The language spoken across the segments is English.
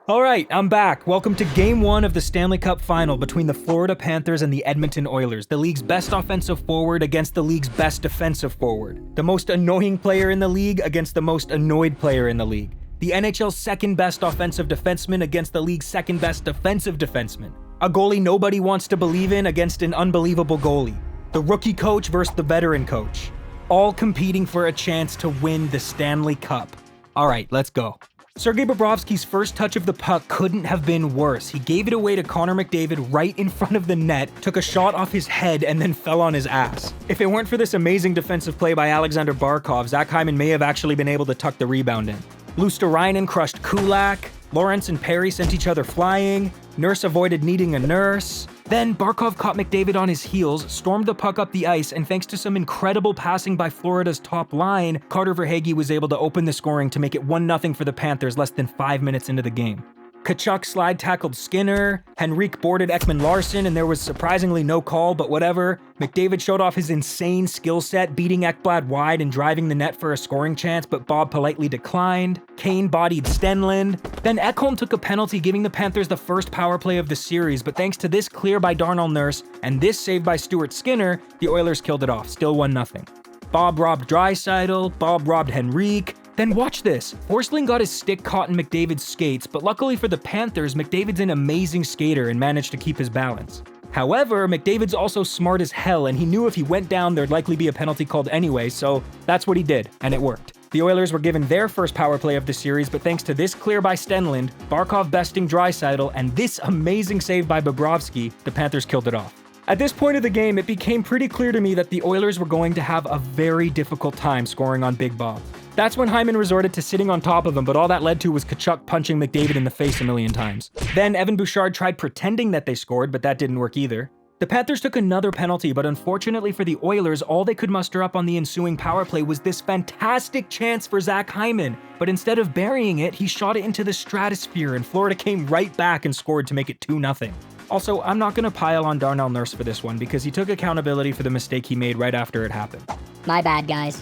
Alright, I'm back. Welcome to Game 1 of the Stanley Cup Final between the Florida Panthers and the Edmonton Oilers, the league's best offensive forward against the league's best defensive forward, the most annoying player in the league against the most annoyed player in the league, the NHL's second best offensive defenseman against the league's second best defensive defenseman, a goalie nobody wants to believe in against an unbelievable goalie, the rookie coach versus the veteran coach, all competing for a chance to win the Stanley Cup. Alright, let's go. Sergei Bobrovsky's first touch of the puck couldn't have been worse. He gave it away to Connor McDavid right in front of the net, took a shot off his head, and then fell on his ass. If it weren't for this amazing defensive play by Alexander Barkov, Zach Hyman may have actually been able to tuck the rebound in. Luosterainen crushed Kulak, Lawrence and Perry sent each other flying, Nurse avoided needing a nurse. Then Barkov caught McDavid on his heels, stormed the puck up the ice, and thanks to some incredible passing by Florida's top line, Carter Verhaeghe was able to open the scoring to make it 1-0 for the Panthers less than 5 minutes into the game. Tkachuk slide tackled Skinner, Henrique boarded Ekman-LARSSON, and there was surprisingly no call, but whatever. McDavid showed off his insane skill set, beating Ekblad wide and driving the net for a scoring chance, but Bob politely declined. Kane bodied Stenlund. Then Ekholm took a penalty, giving the Panthers the first power play of the series, but thanks to this clear by Darnell Nurse and this save by Stuart Skinner, the Oilers killed it off, still 1-0. Bob robbed Draisaitl, Bob robbed Henrique. Then watch this. Forsling got his stick caught in McDavid's skates, but luckily for the Panthers, McDavid's an amazing skater and managed to keep his balance. However, McDavid's also smart as hell, and he knew if he went down, there'd likely be a penalty called anyway, so that's what he did, and it worked. The Oilers were given their first power play of the series, but thanks to this clear by Stenlund, Barkov besting Draisaitl, and this amazing save by Bobrovsky, the Panthers killed it off. At this point of the game, it became pretty clear to me that the Oilers were going to have a very difficult time scoring on Big Bob. That's when Hyman resorted to sitting on top of him, but all that led to was Tkachuk punching McDavid in the face a million times. Then Evan Bouchard tried pretending that they scored, but that didn't work either. The Panthers took another penalty, but unfortunately for the Oilers, all they could muster up on the ensuing power play was this fantastic chance for Zach Hyman. But instead of burying it, he shot it into the stratosphere, and Florida came right back and scored to make it 2-0. Also, I'm not going to pile on Darnell Nurse for this one because he took accountability for the mistake he made right after it happened. My bad, guys.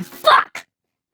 Fuck!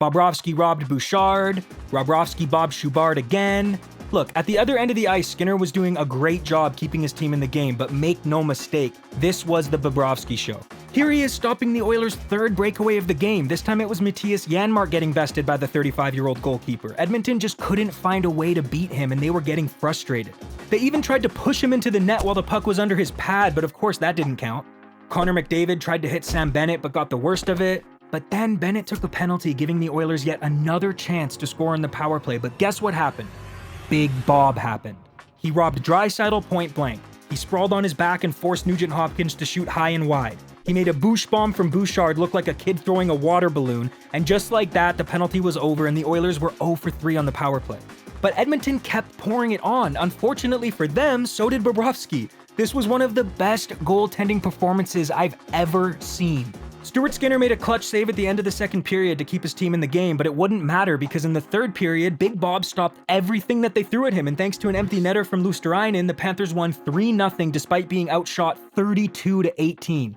Bobrovsky robbed Bouchard, Bobrovsky bobbed Schubart again. Look, at the other end of the ice, Skinner was doing a great job keeping his team in the game, but make no mistake, this was the Bobrovsky show. Here he is stopping the Oilers' third breakaway of the game. This time it was Matthias Janmark getting bested by the 35-year-old goalkeeper. Edmonton just couldn't find a way to beat him, and they were getting frustrated. They even tried to push him into the net while the puck was under his pad, but of course that didn't count. Connor McDavid tried to hit Sam Bennett, but got the worst of it. But then Bennett took a penalty, giving the Oilers yet another chance to score in the power play. But guess what happened? Big Bob happened. He robbed Draisaitl point blank. He sprawled on his back and forced Nugent-Hopkins to shoot high and wide. He made a boosh bomb from Bouchard look like a kid throwing a water balloon, and just like that, the penalty was over and the Oilers were 0 for 3 on the power play. But Edmonton kept pouring it on. Unfortunately for them, so did Bobrovsky. This was one of the best goaltending performances I've ever seen. Stuart Skinner made a clutch save at the end of the second period to keep his team in the game, but it wouldn't matter because in the third period, Big Bob stopped everything that they threw at him, and thanks to an empty netter from Luosterainen, the Panthers won 3-0 despite being outshot 32-18.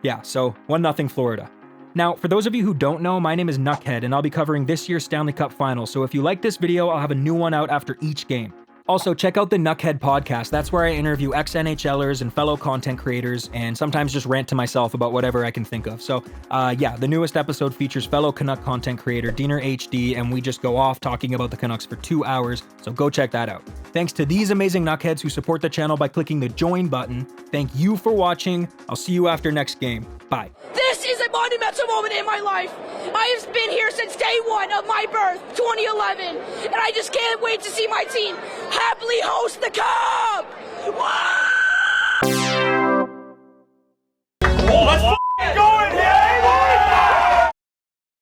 Yeah, so 1-0 Florida. Now, for those of you who don't know, my name is Nuckhead, and I'll be covering this year's Stanley Cup Final, so if you like this video, I'll have a new one out after each game. Also, check out the NUCKHEAD Podcast. That's where I interview ex-NHLers and fellow content creators, and sometimes just rant to myself about whatever I can think of. So, yeah, the newest episode features fellow Canuck content creator Diener HD, and we just go off talking about the Canucks for 2 hours, so go check that out. Thanks to these amazing Nuckheads who support the channel by clicking the join button. Thank you for watching. I'll see you after next game. Bye. This is a monumental moment in my life. I have been here since day one of my birth, 2011, and I just can't wait to see my team happily host the Cup! Wow!